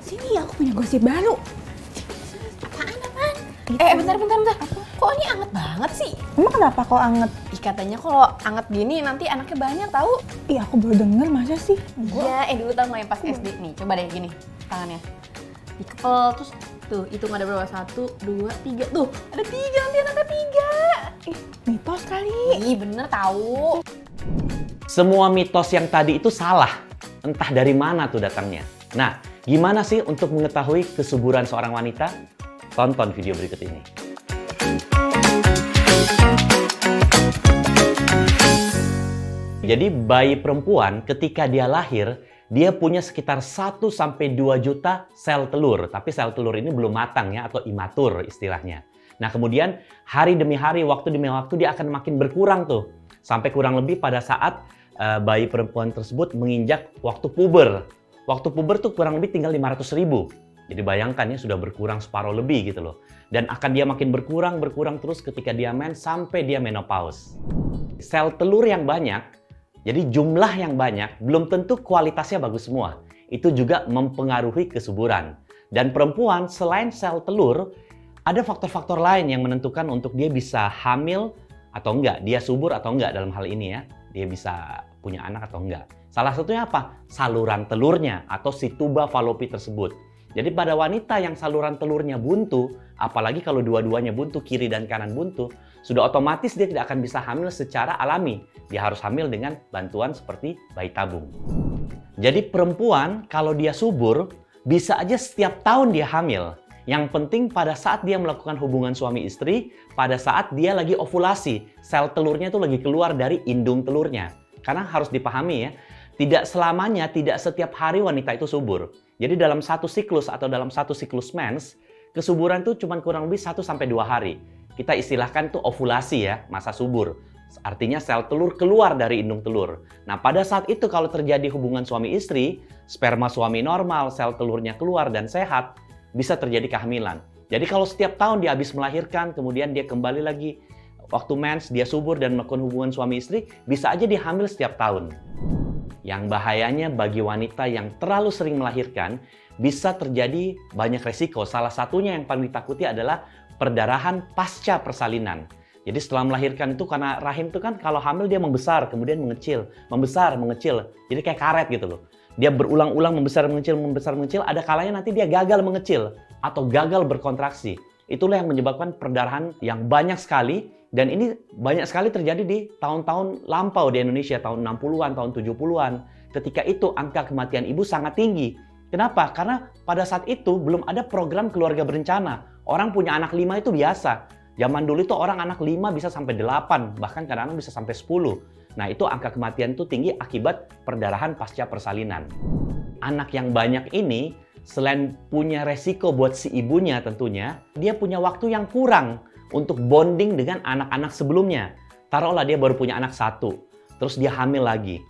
Sini, aku punya gosip baru. Apaan? Itu. Bentar. Kok ini anget banget sih? Emang kenapa kok anget? Ih, katanya kalau anget gini nanti anaknya banyak tahu. Ih, aku baru denger, masa sih? Iya, dulu tau nggak yang pas SD nih, coba deh gini tangannya. Dikepel, terus tuh hitung ada berapa? 1, 2, 3, tuh ada 3, nanti anaknya 3. Ih, mitos kali. Ih, bener tahu. Semua mitos yang tadi itu salah. Entah dari mana tuh datangnya. Nah, gimana sih untuk mengetahui kesuburan seorang wanita? Tonton video berikut ini. Jadi bayi perempuan ketika dia lahir, dia punya sekitar 1-2 juta sel telur. Tapi sel telur ini belum matang ya, atau imatur istilahnya. Nah kemudian hari demi hari, waktu demi waktu dia akan makin berkurang tuh. Sampai kurang lebih pada saat bayi perempuan tersebut menginjak waktu puber. Waktu puber tuh kurang lebih tinggal 500.000. Jadi bayangkan ya sudah berkurang separuh lebih gitu loh. Dan akan dia makin berkurang terus ketika dia sampai dia menopause. Sel telur yang banyak, jadi jumlah yang banyak, belum tentu kualitasnya bagus semua. Itu juga mempengaruhi kesuburan. Dan perempuan selain sel telur, ada faktor-faktor lain yang menentukan untuk dia bisa hamil atau enggak. Dia subur atau enggak dalam hal ini ya. Dia bisa punya anak atau enggak. Salah satunya apa? Saluran telurnya atau si tuba falopi tersebut. Jadi pada wanita yang saluran telurnya buntu, apalagi kalau dua-duanya buntu, kiri dan kanan buntu, sudah otomatis dia tidak akan bisa hamil secara alami. Dia harus hamil dengan bantuan seperti bayi tabung. Jadi perempuan kalau dia subur, bisa aja setiap tahun dia hamil. Yang penting pada saat dia melakukan hubungan suami istri, pada saat dia lagi ovulasi, sel telurnya itu lagi keluar dari indung telurnya. Karena harus dipahami ya, tidak selamanya, tidak setiap hari wanita itu subur. Jadi dalam satu siklus atau dalam satu siklus mens, kesuburan itu cuma kurang lebih 1-2 hari. Kita istilahkan itu ovulasi ya, masa subur. Artinya sel telur keluar dari indung telur. Nah pada saat itu kalau terjadi hubungan suami istri, sperma suami normal, sel telurnya keluar dan sehat, bisa terjadi kehamilan. Jadi kalau setiap tahun dia habis melahirkan, kemudian dia kembali lagi waktu mens, dia subur dan melakukan hubungan suami istri, bisa aja dia hamil setiap tahun. Yang bahayanya bagi wanita yang terlalu sering melahirkan, bisa terjadi banyak resiko. Salah satunya yang paling ditakuti adalah perdarahan pasca persalinan. Jadi setelah melahirkan itu, karena rahim itu kan kalau hamil dia membesar, kemudian mengecil, membesar, mengecil. Jadi kayak karet gitu loh. Dia berulang-ulang membesar, mengecil, ada kalanya nanti dia gagal mengecil atau gagal berkontraksi. Itulah yang menyebabkan perdarahan yang banyak sekali, dan ini banyak sekali terjadi di tahun-tahun lampau di Indonesia, tahun 60-an, tahun 70-an. Ketika itu angka kematian ibu sangat tinggi. Kenapa? Karena pada saat itu belum ada program keluarga berencana. Orang punya anak 5 itu biasa. Zaman dulu itu orang anak 5 bisa sampai 8, bahkan kadang-kadang bisa sampai 10. Nah itu angka kematian itu tinggi akibat perdarahan pasca persalinan. Anak yang banyak ini, selain punya resiko buat si ibunya tentunya, dia punya waktu yang kurang untuk bonding dengan anak-anak sebelumnya. Taruhlah dia baru punya anak 1, terus dia hamil lagi.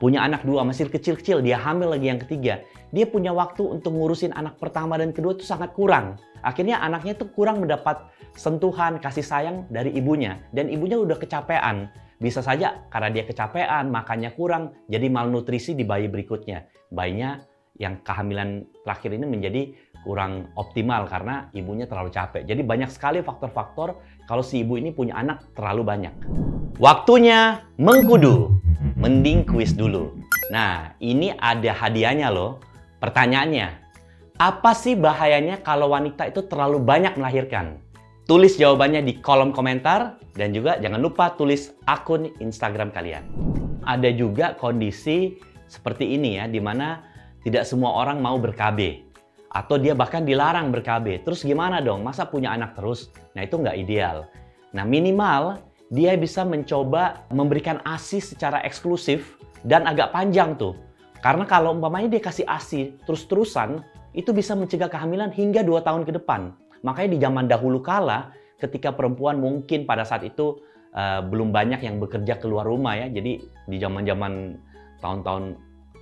Punya anak 2, masih kecil-kecil, dia hamil lagi yang ketiga. Dia punya waktu untuk ngurusin anak pertama dan kedua itu sangat kurang. Akhirnya anaknya itu kurang mendapat sentuhan, kasih sayang dari ibunya. Dan ibunya udah kecapean. Bisa saja karena dia kecapean, makannya kurang, jadi malnutrisi di bayi berikutnya. Bayinya yang kehamilan terakhir ini menjadi kurang optimal karena ibunya terlalu capek. Jadi banyak sekali faktor-faktor kalau si ibu ini punya anak terlalu banyak. Waktunya mengkudu. Mending kuis dulu. Nah, ini ada hadiahnya loh. Pertanyaannya, apa sih bahayanya kalau wanita itu terlalu banyak melahirkan? Tulis jawabannya di kolom komentar dan juga jangan lupa tulis akun Instagram kalian. Ada juga kondisi seperti ini ya, di mana tidak semua orang mau ber-KB. Atau dia bahkan dilarang ber-KB. Terus gimana dong? Masa punya anak terus? Nah itu nggak ideal. Nah minimal dia bisa mencoba memberikan ASI secara eksklusif dan agak panjang tuh. Karena kalau umpamanya dia kasih ASI terus-terusan, itu bisa mencegah kehamilan hingga 2 tahun ke depan. Makanya di zaman dahulu kala, ketika perempuan mungkin pada saat itu belum banyak yang bekerja keluar rumah ya. Jadi di zaman-zaman tahun-tahun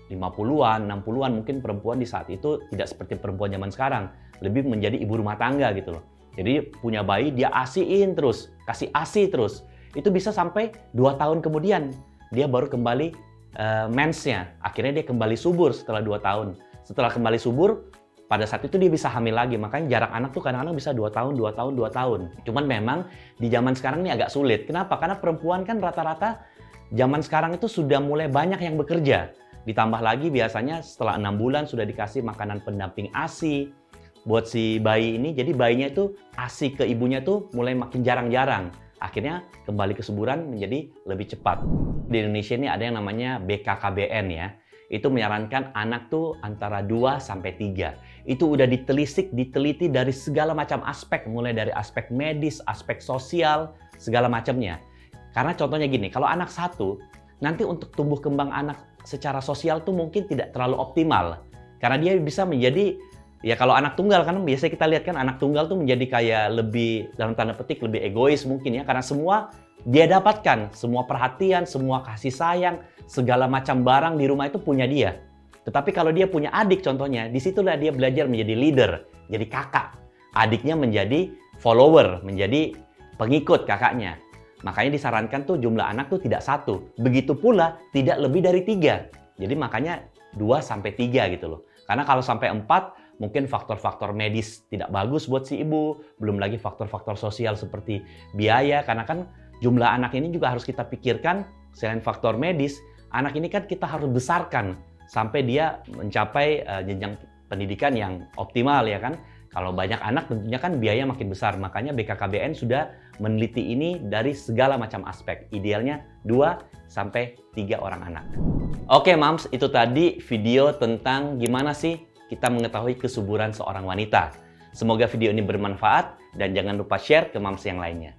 50-an, 60-an mungkin perempuan di saat itu tidak seperti perempuan zaman sekarang. Lebih menjadi ibu rumah tangga gitu loh. Jadi punya bayi dia ASI-in terus, kasih ASI terus. Itu bisa sampai 2 tahun kemudian dia baru kembali mensnya. Akhirnya dia kembali subur setelah 2 tahun. Setelah kembali subur, pada saat itu dia bisa hamil lagi. Makanya jarak anak tuh kadang-kadang bisa 2 tahun, 2 tahun, 2 tahun. Cuman memang di zaman sekarang ini agak sulit. Kenapa? Karena perempuan kan rata-rata zaman sekarang itu sudah mulai banyak yang bekerja. Ditambah lagi biasanya setelah 6 bulan sudah dikasih makanan pendamping ASI buat si bayi ini. Jadi bayinya itu ASI ke ibunya tuh mulai makin jarang-jarang. Akhirnya kembali kesuburan menjadi lebih cepat. Di Indonesia ini ada yang namanya BKKBN ya. Itu menyarankan anak tuh antara 2 sampai 3. Itu udah diteliti dari segala macam aspek, mulai dari aspek medis, aspek sosial, segala macamnya. Karena contohnya gini, kalau anak 1, nanti untuk tumbuh kembang anak secara sosial tuh mungkin tidak terlalu optimal. Karena dia bisa menjadi, ya kalau anak tunggal kan biasanya kita lihat kan anak tunggal tuh menjadi kayak lebih, dalam tanda petik, lebih egois mungkin ya. Karena semua dia dapatkan, semua perhatian, semua kasih sayang, segala macam barang di rumah itu punya dia. Tetapi kalau dia punya adik contohnya, disitulah dia belajar menjadi leader, jadi kakak. Adiknya menjadi follower, menjadi pengikut kakaknya. Makanya disarankan tuh jumlah anak tuh tidak 1. Begitu pula tidak lebih dari 3. Jadi makanya 2 sampai 3 gitu loh. Karena kalau sampai 4, mungkin faktor-faktor medis tidak bagus buat si ibu. Belum lagi faktor-faktor sosial seperti biaya. Karena kan jumlah anak ini juga harus kita pikirkan, selain faktor medis, anak ini kan kita harus besarkan sampai dia mencapai jenjang pendidikan yang optimal ya kan. Kalau banyak anak tentunya kan biaya makin besar. Makanya BKKBN sudah meneliti ini dari segala macam aspek. Idealnya 2 sampai 3 orang anak. Oke Moms, itu tadi video tentang gimana sih kita mengetahui kesuburan seorang wanita. Semoga video ini bermanfaat dan jangan lupa share ke Moms yang lainnya.